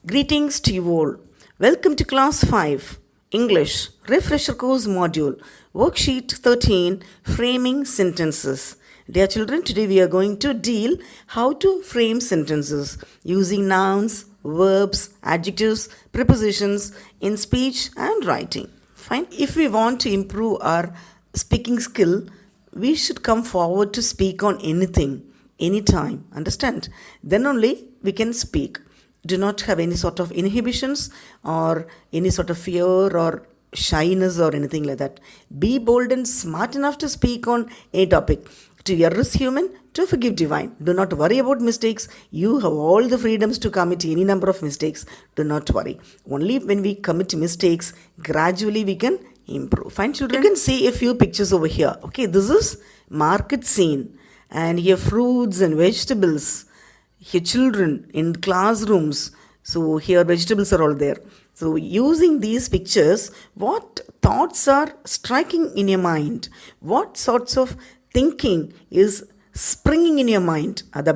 Greetings to you all. Welcome to Class 5 English Refresher Course Module Worksheet 13 Framing Sentences. Dear children, today we are going to deal how to frame sentences using nouns, verbs, adjectives, prepositions in speech and writing. Fine. If we want to improve our speaking skill, we should come forward to speak on anything, anytime. Understand? Then only we can speak. Do not have any sort of inhibitions or any sort of fear or shyness or anything like that. Be bold and smart enough to speak on a topic. To err is human, to forgive divine. Do not worry about mistakes. You have all the freedoms to commit any number of mistakes. Do not worry. Only when we commit mistakes, gradually we can improve. Fine, children? You can see a few pictures over here. Okay, this is market scene. And here fruits and vegetables. Here children in classrooms. So here vegetables are all there. So using these pictures, what thoughts are striking in your mind? What sorts of thinking is springing in your mind? What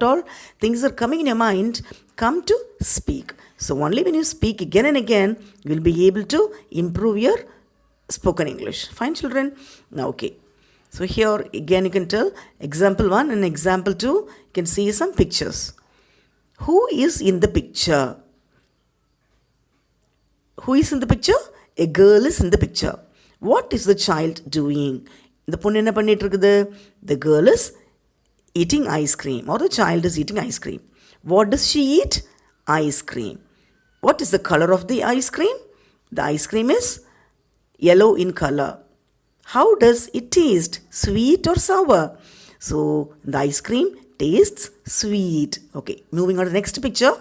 all things are coming in your mind, come to speak. So only when you speak again and again, you will be able to improve your spoken English. Fine, children? Now, okay. So here again you can tell example 1 and example 2. You can see some pictures. Who is in the picture? Who is in the picture? A girl is in the picture. What is the child doing? The girl is eating ice cream, or the child is eating ice cream. What does she eat? Ice cream. What is the color of the ice cream? The ice cream is yellow in color. How does it taste? Sweet or sour? So the ice cream tastes sweet. Okay, moving on to the next picture.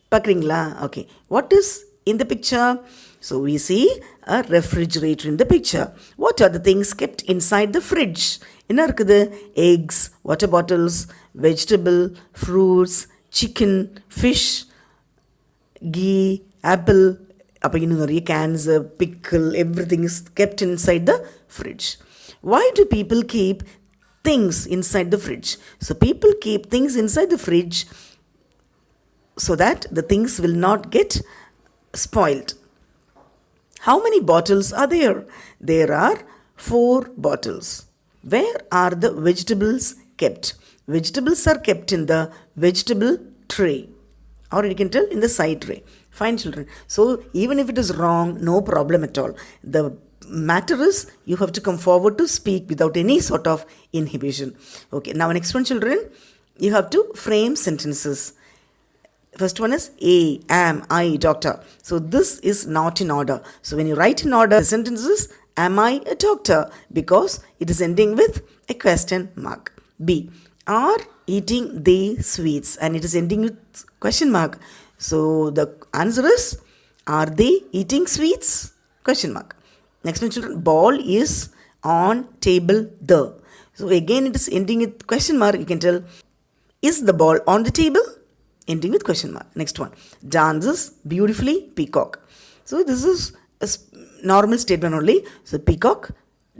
Pakringla. Okay, what is in the picture? So we see a refrigerator in the picture. What are the things kept inside the fridge? Eggs, water bottles, vegetable, fruits, chicken, fish, ghee, apple, cans, pickle, everything is kept inside the fridge. Why do people keep things inside the fridge? So people keep things inside the fridge so that the things will not get spoiled. How many bottles are there? There are 4 bottles. Where are the vegetables kept? Vegetables are kept in the vegetable tray, or you can tell in the side tray. Fine, children. So even if it is wrong, no problem at all. The matter is you have to come forward to speak without any sort of inhibition. Okay, now next one, children. You have to frame sentences. First one is A, am I, doctor. So this is not in order. So when you write in order, the sentence is am I a doctor? Because it is ending with a question mark. B, are eating they sweets? And it is ending with question mark. So the answer is, are they eating sweets? Question mark. Next one, children. Ball is on table the. So again it is ending with question mark. You can tell, is the ball on the table? Ending with question mark. Next one. Dances beautifully peacock. So this is a normal statement only. So peacock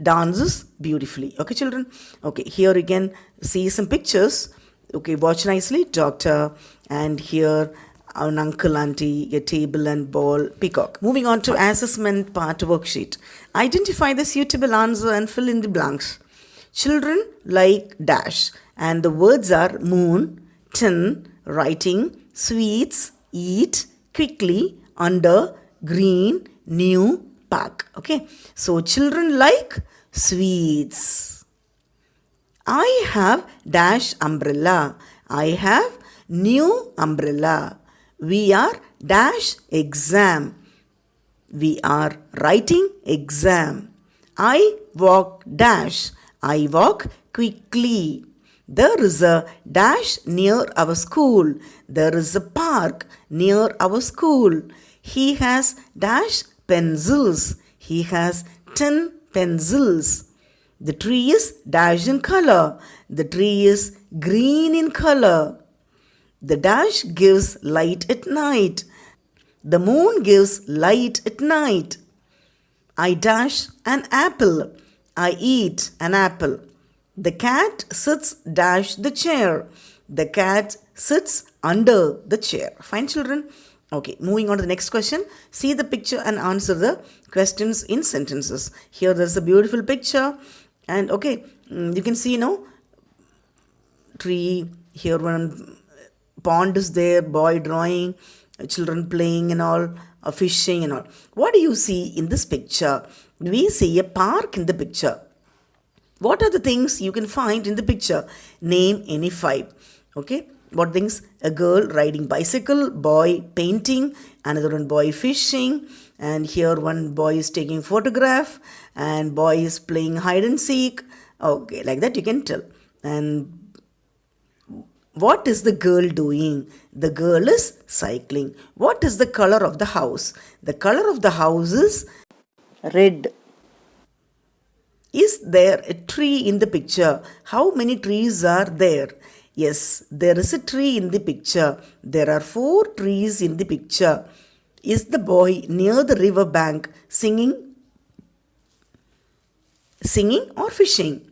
dances beautifully. Okay, children. Okay, here you can see some pictures. Okay, watch nicely. Doctor, and here an uncle, auntie, a table and ball, peacock. Moving on to assessment part worksheet. Identify the suitable answer and fill in the blanks. Children like dash, and the words are moon, tin, writing, sweets, eat, quickly, under, green, new, park. Okay, so children like sweets. I have dash umbrella. I have new umbrella. We are dash exam. We are writing exam. I walk dash. I walk quickly. There is a dash near our school. There is a park near our school. He has dash pencils. He has 10 pencils. The tree is dash in color. The tree is green in color. The dash gives light at night. The moon gives light at night. I dash an apple. I eat an apple. The cat sits dash the chair. The cat sits under the chair. Fine, children? Okay, moving on to the next question. See the picture and answer the questions in sentences. Here there's a beautiful picture. And okay, you can see, tree. Here one pond is there, boy drawing, children playing and all, fishing and all. What do you see in this picture? We see a park in the picture. What are the things you can find in the picture? Name any 5. Okay. What things? A girl riding bicycle, boy painting, another one boy fishing, and here one boy is taking photograph, and boy is playing hide and seek. Okay, like that you can tell. And what is the girl doing? The girl is cycling. What is the color of the house? The color of the house is red. Is there a tree in the picture? How many trees are there? Yes, there is a tree in the picture. There are 4 trees in the picture. Is the boy near the river bank singing or fishing?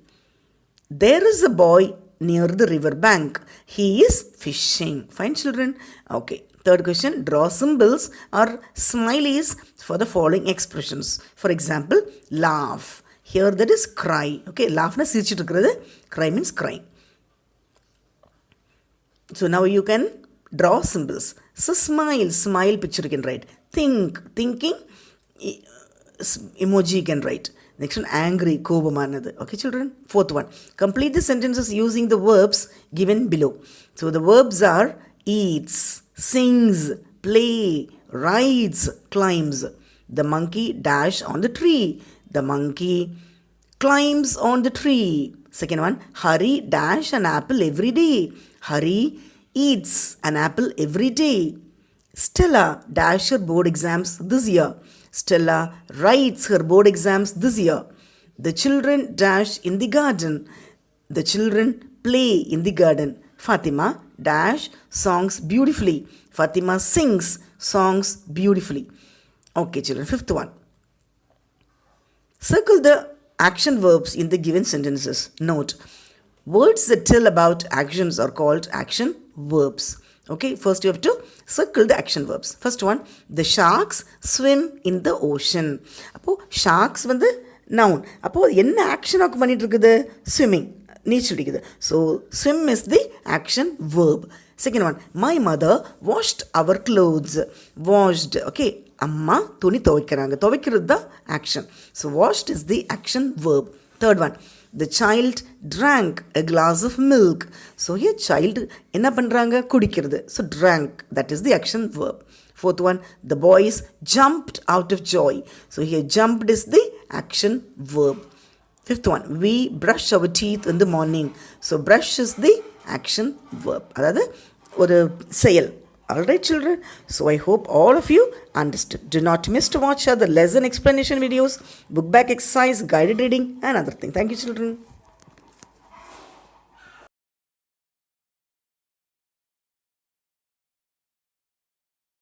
There is a boy near the river bank. He is fishing. Fine, children? Okay. Third question. Draw symbols or smileys for the following expressions. For example, laugh. Here that is cry. Okay. Laugh na sirichittu irukkirathu. Cry means crying. So now you can draw symbols. So smile picture you can write. Thinking, emoji you can write. Next one, angry, kobamanadu. Okay, children? Fourth one, complete the sentences using the verbs given below. So the verbs are eats, sings, play, rides, climbs. The monkey dash on the tree. The monkey climbs on the tree. Second one, Hari dash an apple every day. Hari eats an apple every day. Stella dash her board exams this year. Stella writes her board exams this year. The children dash in the garden. The children play in the garden. Fatima dash songs beautifully. Fatima sings songs beautifully. Okay, children. Fifth one. Circle the action verbs in the given sentences. Note, words that tell about actions are called action verbs. Okay, first you have to circle the action verbs. First one, the sharks swim in the ocean. Appo sharks வந்து noun. அப்போ என்ன action ஆக்கு பண்ணிட்டு இருக்குது? Swimming. நீச்சல் அடிக்குது. So swim is the action verb. Second one, my mother washed our clothes. Washed. Okay, அம்மா துணி துவைக்கிறாங்க. துவைக்கிறது தான் action. So washed is the action verb. Third one, the child drank a glass of milk. So here child என்ன பண்றாங்க? குடிக்கிறது. So drank, that is the action verb. Fourth one, the boys jumped out of joy. So here jumped is the action verb. Fifth one, we brush our teeth in the morning. So brush is the action verb. அதாவது ஒரு செயல். Alright, children. So I hope all of you understood. Do not miss to watch other lesson explanation videos, book back exercise, guided reading and other things. Thank you, children.